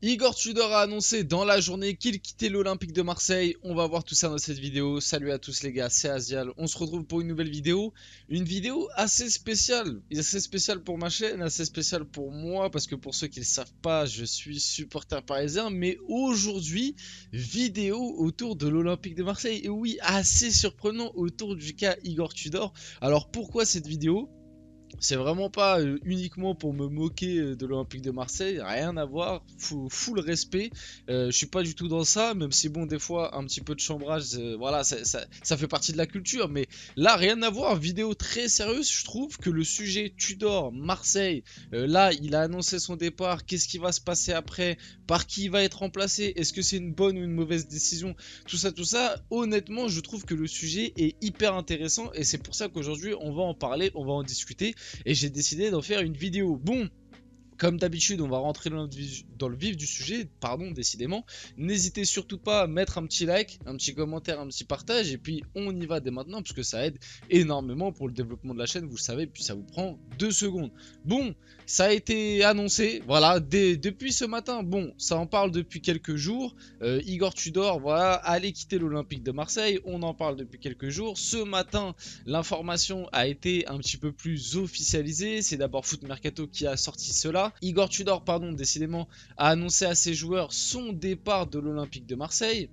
Igor Tudor a annoncé dans la journée qu'il quittait l'Olympique de Marseille. On va voir tout ça dans cette vidéo. Salut à tous les gars, c'est Azial. On se retrouve pour une nouvelle vidéo. Une vidéo assez spéciale. Assez spéciale pour ma chaîne, assez spéciale pour moi. Parce que pour ceux qui ne le savent pas, je suis supporter parisien. Mais aujourd'hui, vidéo autour de l'Olympique de Marseille. Et oui, assez surprenant autour du cas Igor Tudor. Alors pourquoi cette vidéo ? C'est vraiment pas uniquement pour me moquer de l'Olympique de Marseille, rien à voir, full respect. Je suis pas du tout dans ça, même si bon, des fois, un petit peu de chambrage, voilà, ça fait partie de la culture. Mais là, rien à voir, vidéo très sérieuse. Je trouve que le sujet Tudor, Marseille, là, il a annoncé son départ. Qu'est-ce qui va se passer après? Par qui il va être remplacé? Est-ce que c'est une bonne ou une mauvaise décision? Tout ça, honnêtement, je trouve que le sujet est hyper intéressant. Et c'est pour ça qu'aujourd'hui, on va en parler, on va en discuter. Et j'ai décidé d'en faire une vidéo. Bon, comme d'habitude, on va rentrer dans le vif du sujet, pardon, décidément. N'hésitez surtout pas à mettre un petit like, un petit commentaire, un petit partage, et puis on y va dès maintenant, parce que ça aide énormément pour le développement de la chaîne, vous le savez, puis ça vous prend 2 secondes. Bon, ça a été annoncé, voilà, depuis ce matin, bon, ça en parle depuis quelques jours. Igor Tudor, voilà, allait quitter l'Olympique de Marseille, on en parle depuis quelques jours. Ce matin, l'information a été un petit peu plus officialisée, c'est d'abord Foot Mercato qui a sorti cela. Igor Tudor, pardon, décidément, a annoncé à ses joueurs son départ de l'Olympique de Marseille.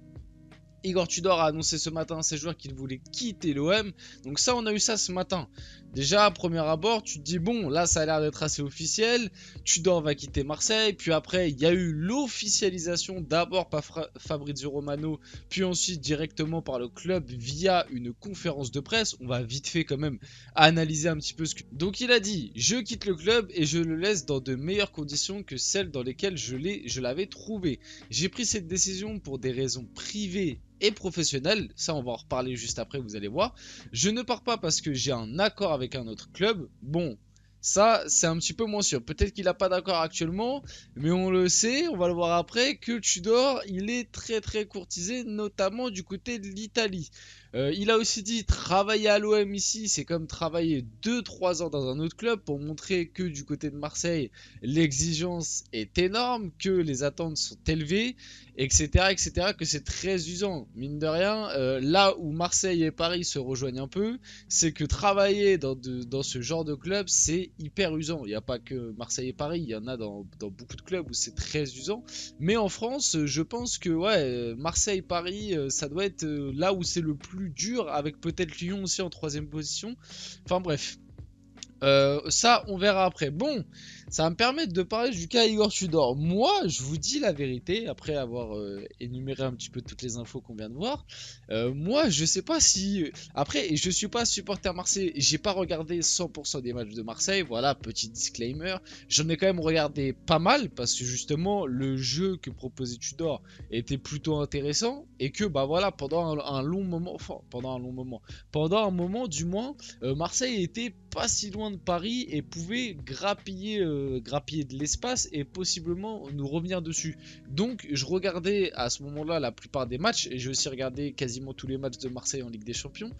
Igor Tudor a annoncé ce matin à ses joueurs qu'il voulait quitter l'OM. Donc ça, on a eu ça ce matin. Déjà, à premier abord, tu te dis, bon, là, ça a l'air d'être assez officiel. Tudor va quitter Marseille. Puis après, il y a eu l'officialisation d'abord par Fabrizio Romano, puis ensuite directement par le club via une conférence de presse. On va vite fait quand même analyser un petit peu ce que... Donc il a dit, je quitte le club et je le laisse dans de meilleures conditions que celles dans lesquelles je l'avais trouvé. J'ai pris cette décision pour des raisons privées et professionnel, ça on va en reparler juste après, vous allez voir. Je ne pars pas parce que j'ai un accord avec un autre club. Bon, ça c'est un petit peu moins sûr. Peut-être qu'il n'a pas d'accord actuellement, mais on le sait, on va le voir après, que Tudor, il est très courtisé, notamment du côté de l'Italie. Il a aussi dit travailler à l'OM ici, c'est comme travailler 2-3 ans dans un autre club pour montrer que du côté de Marseille, l'exigence est énorme, que les attentes sont élevées, etc. que c'est très usant. Mine de rien, là où Marseille et Paris se rejoignent un peu, c'est que travailler dans ce genre de club, c'est hyper usant. Il n'y a pas que Marseille et Paris, il y en a dans beaucoup de clubs où c'est très usant. Mais en France, je pense que ouais, Marseille-Paris, ça doit être là où c'est le plus dur, avec peut-être Lyon aussi en 3ème position. Enfin bref. Ça, on verra après. Bon, ça va me permettre de parler du cas Igor Tudor. Moi, je vous dis la vérité, après avoir énuméré un petit peu toutes les infos qu'on vient de voir. Moi, je sais pas si... Après, je suis pas supporter Marseille. J'ai pas regardé 100% des matchs de Marseille. Voilà, petit disclaimer. J'en ai quand même regardé pas mal, parce que justement, le jeu que proposait Tudor était plutôt intéressant. Et que, bah voilà, pendant un long moment... Enfin, pendant un moment, du moins, Marseille était pas si loin de Paris et pouvait grappiller de l'espace et possiblement nous revenir dessus. Donc je regardais à ce moment-là la plupart des matchs, et j'ai aussi regardé quasiment tous les matchs de Marseille en Ligue des Champions,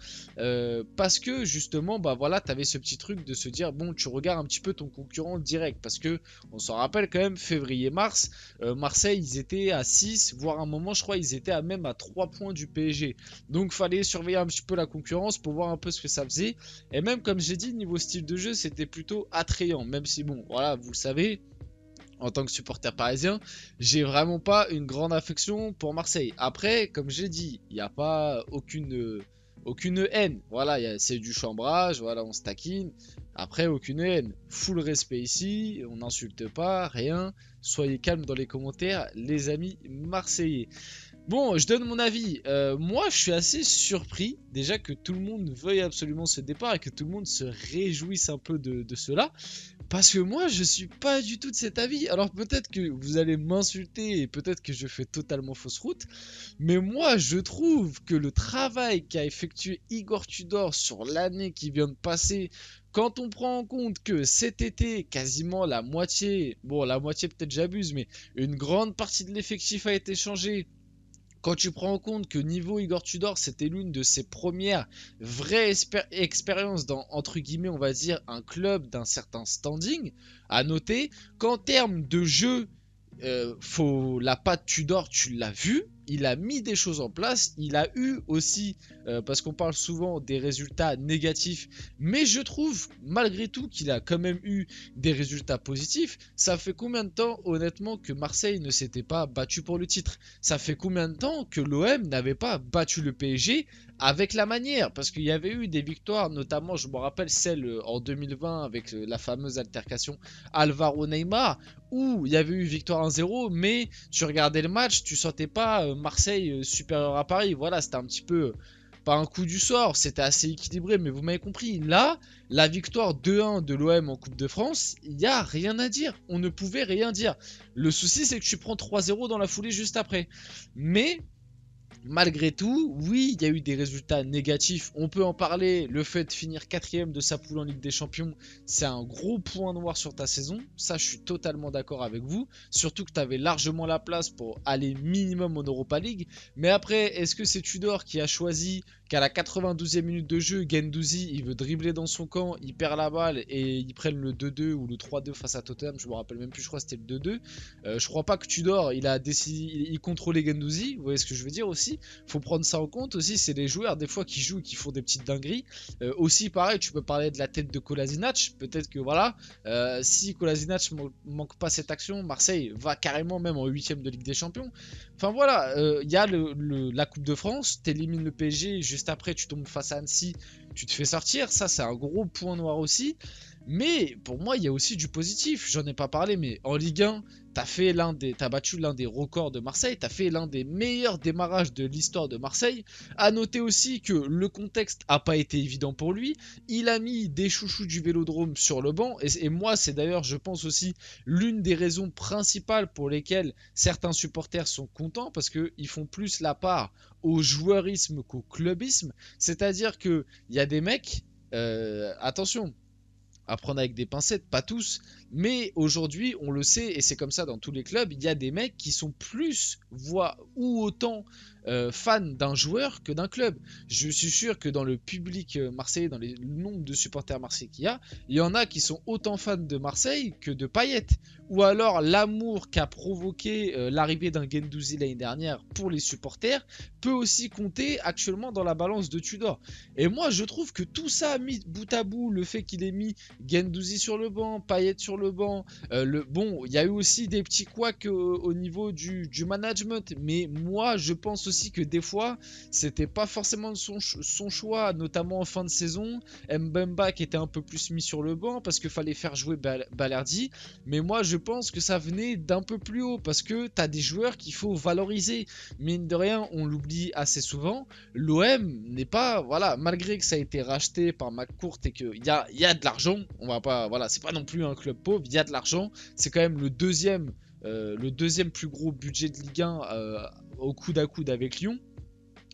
parce que justement, bah voilà, t'avais ce petit truc de se dire, bon, tu regardes un petit peu ton concurrent direct, parce que on s'en rappelle quand même, février-mars, Marseille, ils étaient à 6, voire à un moment, je crois, ils étaient même à 3 points du PSG. Donc fallait surveiller un petit peu la concurrence pour voir un peu ce que ça faisait. Et même, comme j'ai dit, niveau style de jeu, c'était plutôt attrayant. Même si, bon, voilà, vous le savez, en tant que supporter parisien, j'ai vraiment pas une grande affection pour Marseille. Après, comme j'ai dit, il n'y a pas aucune haine. Voilà, c'est du chambrage, voilà, on se taquine. Après, aucune haine. Full respect ici, on n'insulte pas, rien. Soyez calmes dans les commentaires, les amis marseillais. Bon, je donne mon avis. Moi, je suis assez surpris déjà que tout le monde veuille absolument ce départ et que tout le monde se réjouisse un peu de cela. Parce que moi, je suis pas du tout de cet avis. Alors peut-être que vous allez m'insulter et peut-être que je fais totalement fausse route. Mais moi, je trouve que le travail qu'a effectué Igor Tudor sur l'année qui vient de passer, quand on prend en compte que cet été, quasiment la moitié, bon la moitié peut-être j'abuse, mais une grande partie de l'effectif a été changée. Quand tu prends en compte que niveau Igor Tudor, c'était l'une de ses premières vraies expériences dans, entre guillemets, on va dire, un club d'un certain standing, à noter qu'en termes de jeu, la patte Tudor, tu l'as vu, il a mis des choses en place, il a eu aussi, parce qu'on parle souvent des résultats négatifs, mais je trouve malgré tout qu'il a quand même eu des résultats positifs. Ça fait combien de temps honnêtement que Marseille ne s'était pas battu pour le titre? Ça fait combien de temps que l'OM n'avait pas battu le PSG avec la manière? Parce qu'il y avait eu des victoires, notamment je me rappelle celle en 2020 avec la fameuse altercation Alvaro-Neymar, où il y avait eu victoire 1-0, mais tu regardais le match, tu sentais pas Marseille supérieur à Paris. Voilà, c'était un petit peu pas un coup du sort, c'était assez équilibré, mais vous m'avez compris. Là, la victoire 2-1 de l'OM en Coupe de France, il n'y a rien à dire. On ne pouvait rien dire. Le souci, c'est que tu prends 3-0 dans la foulée juste après. Mais malgré tout, oui, il y a eu des résultats négatifs. On peut en parler. Le fait de finir quatrième de sa poule en Ligue des Champions, c'est un gros point noir sur ta saison. Ça, je suis totalement d'accord avec vous. Surtout que tu avais largement la place pour aller minimum en Europa League. Mais après, est-ce que c'est Tudor qui a choisi qu'à la 92e minute de jeu, Guendouzi, il veut dribbler dans son camp, il perd la balle et ils prennent le 2-2 ou le 3-2 face à Tottenham, je me rappelle même plus, je crois que c'était le 2-2. Je crois pas que Tudor, il a décidé, il contrôlait Guendouzi, vous voyez ce que je veux dire aussi. Faut prendre ça en compte aussi, c'est les joueurs des fois qui jouent et qui font des petites dingueries. Aussi pareil, tu peux parler de la tête de Kolasinac, peut-être que voilà, si Kolasinac manque pas cette action, Marseille va carrément même en 8ème de Ligue des Champions. Enfin voilà, il y a la Coupe de France, t'élimines le PSG, juste après tu tombes face à Annecy, tu te fais sortir, ça c'est un gros point noir aussi. Mais pour moi, il y a aussi du positif. J'en ai pas parlé, mais en Ligue 1, t'as battu l'un des records de Marseille. T'as fait l'un des meilleurs démarrages de l'histoire de Marseille. À noter aussi que le contexte a pas été évident pour lui. Il a mis des chouchous du Vélodrome sur le banc. Et moi, c'est d'ailleurs, je pense aussi, l'une des raisons principales pour lesquelles certains supporters sont contents. Parce qu'ils font plus la part au joueurisme qu'au clubisme. C'est-à-dire qu'il y a des mecs, attention, à prendre avec des pincettes, pas tous, mais aujourd'hui on le sait et c'est comme ça dans tous les clubs, il y a des mecs qui sont plus, voire ou autant fans d'un joueur que d'un club. Je suis sûr que dans le public marseillais, dans le nombre de supporters marseillais qu'il y en a qui sont autant fans de Marseille que de Payet. Ou alors l'amour qu'a provoqué l'arrivée d'un Guendouzi l'année dernière pour les supporters peut aussi compter actuellement dans la balance de Tudor. Et moi je trouve que tout ça mis bout à bout, le fait qu'il ait mis Guendouzi sur le banc, Payet sur le banc, bon, il y a eu aussi des petits couacs au niveau du management, mais moi je pense aussi que des fois c'était pas forcément son choix, notamment en fin de saison. Mbemba qui était un peu plus mis sur le banc parce qu'il fallait faire jouer Balerdi, mais moi je pense que ça venait d'un peu plus haut parce que t'as des joueurs qu'il faut valoriser. Mine de rien, on l'oublie assez souvent. L'OM n'est pas, voilà, malgré que ça a été racheté par McCourt et qu'il y a de l'argent, on va pas, voilà, c'est pas non plus un club pauvre, il y a de l'argent, c'est quand même le deuxième plus gros budget de Ligue 1 au coude à coude avec Lyon.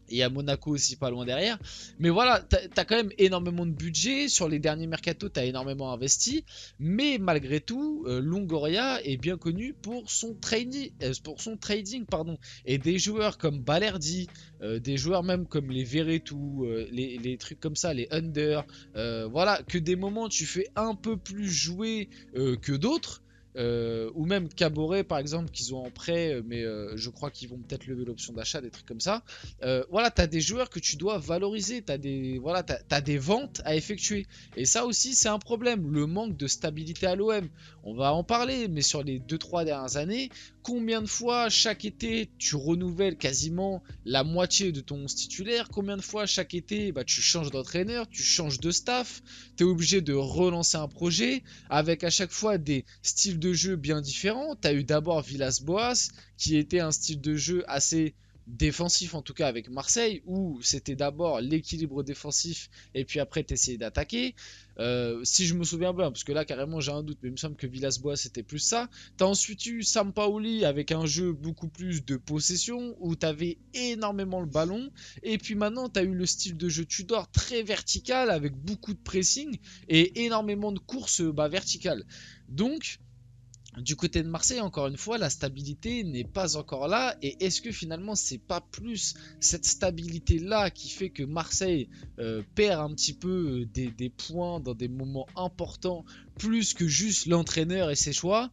Et à Monaco aussi pas loin derrière. Mais voilà, t'as quand même énormément de budget. Sur les derniers mercatos, t'as énormément investi. Mais malgré tout, Longoria est bien connu pour son trading, pardon. Et des joueurs comme Balerdi, des joueurs même comme les Verretou, les trucs comme ça, les Under. Voilà, que des moments tu fais un peu plus jouer que d'autres. Ou même Caboret par exemple qu'ils ont en prêt mais je crois qu'ils vont peut-être lever l'option d'achat, des trucs comme ça. Voilà, t'as des joueurs que tu dois valoriser, t'as des ventes à effectuer et ça aussi c'est un problème, le manque de stabilité à l'OM. On va en parler, mais sur les 2-3 dernières années, combien de fois chaque été tu renouvelles quasiment la moitié de ton 11 titulaire, combien de fois chaque été tu changes d'entraîneur, tu changes de staff, tu es obligé de relancer un projet avec à chaque fois des styles de jeu bien différents. Tu as eu d'abord Villas-Boas qui était un style de jeu assez défensif en tout cas avec Marseille où c'était d'abord l'équilibre défensif et puis après t'essayais d'attaquer. Si je me souviens bien, parce que là carrément j'ai un doute, mais il me semble que Villas-Boas c'était plus ça. T'as ensuite eu Sampaoli avec un jeu beaucoup plus de possession où t'avais énormément le ballon, et puis maintenant t'as eu le style de jeu Tudor très vertical avec beaucoup de pressing et énormément de courses verticales. Donc du côté de Marseille, encore une fois, la stabilité n'est pas encore là. Et est-ce que finalement, c'est pas plus cette stabilité-là qui fait que Marseille perd un petit peu des points dans des moments importants, plus que juste l'entraîneur et ses choix?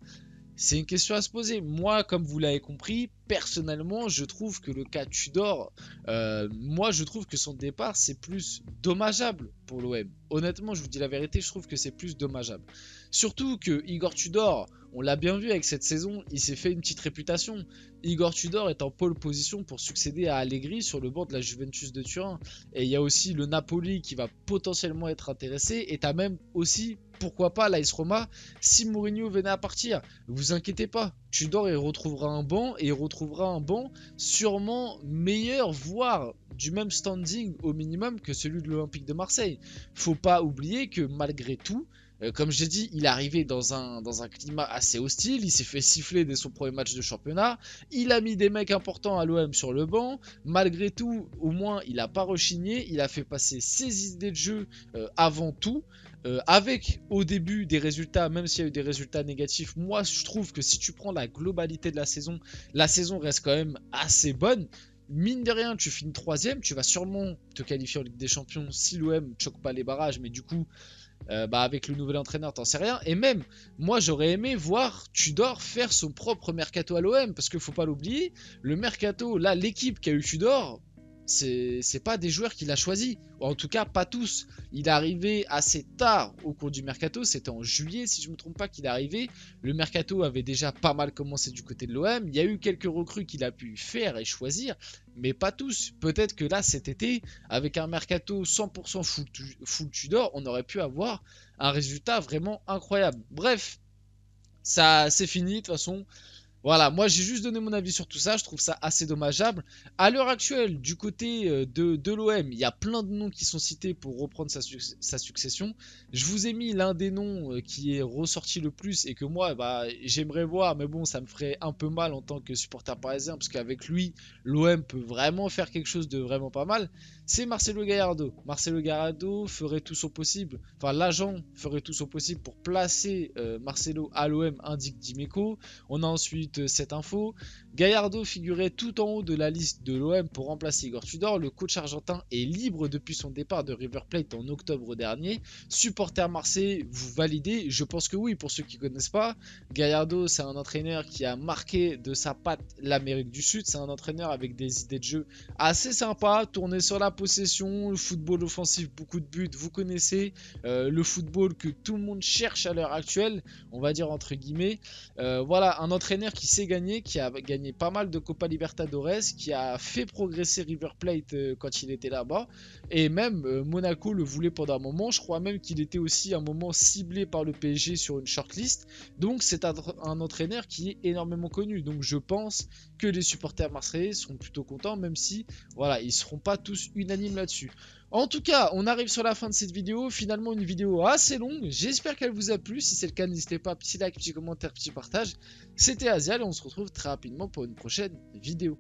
C'est une question à se poser. Moi, comme vous l'avez compris, personnellement, je trouve que le cas Tudor, moi, je trouve que son départ, c'est plus dommageable pour l'OM. Honnêtement, je vous dis la vérité, je trouve que c'est plus dommageable. Surtout que Igor Tudor, on l'a bien vu avec cette saison, il s'est fait une petite réputation. Igor Tudor est en pole position pour succéder à Allegri sur le banc de la Juventus de Turin. Et il y a aussi le Napoli qui va potentiellement être intéressé. Et tu as même aussi, pourquoi pas, l'AS Roma si Mourinho venait à partir. Vous inquiétez pas, Tudor il retrouvera un banc et il retrouvera un banc sûrement meilleur, voire du même standing au minimum que celui de l'Olympique de Marseille. Faut pas oublier que malgré tout, comme j'ai dit, il est arrivé dans un climat assez hostile, il s'est fait siffler dès son premier match de championnat, il a mis des mecs importants à l'OM sur le banc, malgré tout, au moins il n'a pas rechigné, il a fait passer ses idées de jeu avant tout, avec au début des résultats, même s'il y a eu des résultats négatifs, moi je trouve que si tu prends la globalité de la saison reste quand même assez bonne. Mine de rien, tu finis troisième, tu vas sûrement te qualifier en Ligue des Champions si l'OM ne choque pas les barrages, mais du coup, avec le nouvel entraîneur, t'en sais rien. Et même, moi j'aurais aimé voir Tudor faire son propre mercato à l'OM, parce qu'il faut pas l'oublier, le mercato, là, l'équipe qui a eu Tudor, c'est pas des joueurs qu'il a choisis, ou en tout cas pas tous. Il est arrivé assez tard au cours du mercato, c'était en juillet si je me trompe pas qu'il est arrivé. Le mercato avait déjà pas mal commencé du côté de l'OM, il y a eu quelques recrues qu'il a pu faire et choisir, mais pas tous. Peut-être que là cet été, avec un mercato 100% full Tudor, on aurait pu avoir un résultat vraiment incroyable. Bref, ça c'est fini de toute façon. Voilà, moi j'ai juste donné mon avis sur tout ça, je trouve ça assez dommageable. À l'heure actuelle, du côté de l'OM, il y a plein de noms qui sont cités pour reprendre sa succession. Je vous ai mis l'un des noms qui est ressorti le plus et que moi j'aimerais voir, mais bon, ça me ferait un peu mal en tant que supporter parisien, parce qu'avec lui, l'OM peut vraiment faire quelque chose de vraiment pas mal. C'est Marcelo Gallardo. Marcelo Gallardo ferait tout son possible, enfin l'agent ferait tout son possible pour placer Marcelo à l'OM, indique Dimeco. On a ensuite cette info. Gallardo figurait tout en haut de la liste de l'OM pour remplacer Igor Tudor. Le coach argentin est libre depuis son départ de River Plate en octobre dernier. Supporter Marseille, vous validez? Je pense que oui, pour ceux qui ne connaissent pas. Gallardo, c'est un entraîneur qui a marqué de sa patte l'Amérique du Sud. C'est un entraîneur avec des idées de jeu assez sympas, tourné sur la possession, le football offensif, beaucoup de buts, vous connaissez. Le football que tout le monde cherche à l'heure actuelle, on va dire entre guillemets. Voilà, un entraîneur qui sait gagner, qui a gagné pas mal de Copa Libertadores, qui a fait progresser River Plate quand il était là-bas, et même Monaco le voulait pendant un moment. Je crois même qu'il était aussi un moment ciblé par le PSG sur une shortlist. Donc c'est un entraîneur qui est énormément connu. Donc je pense que les supporters marseillais seront plutôt contents, même si voilà, ils seront pas tous unanimes là-dessus. En tout cas, on arrive sur la fin de cette vidéo. Finalement, une vidéo assez longue. J'espère qu'elle vous a plu. Si c'est le cas, n'hésitez pas, petit like, petit commentaire, petit partage. C'était Azial et on se retrouve très rapidement pour une prochaine vidéo.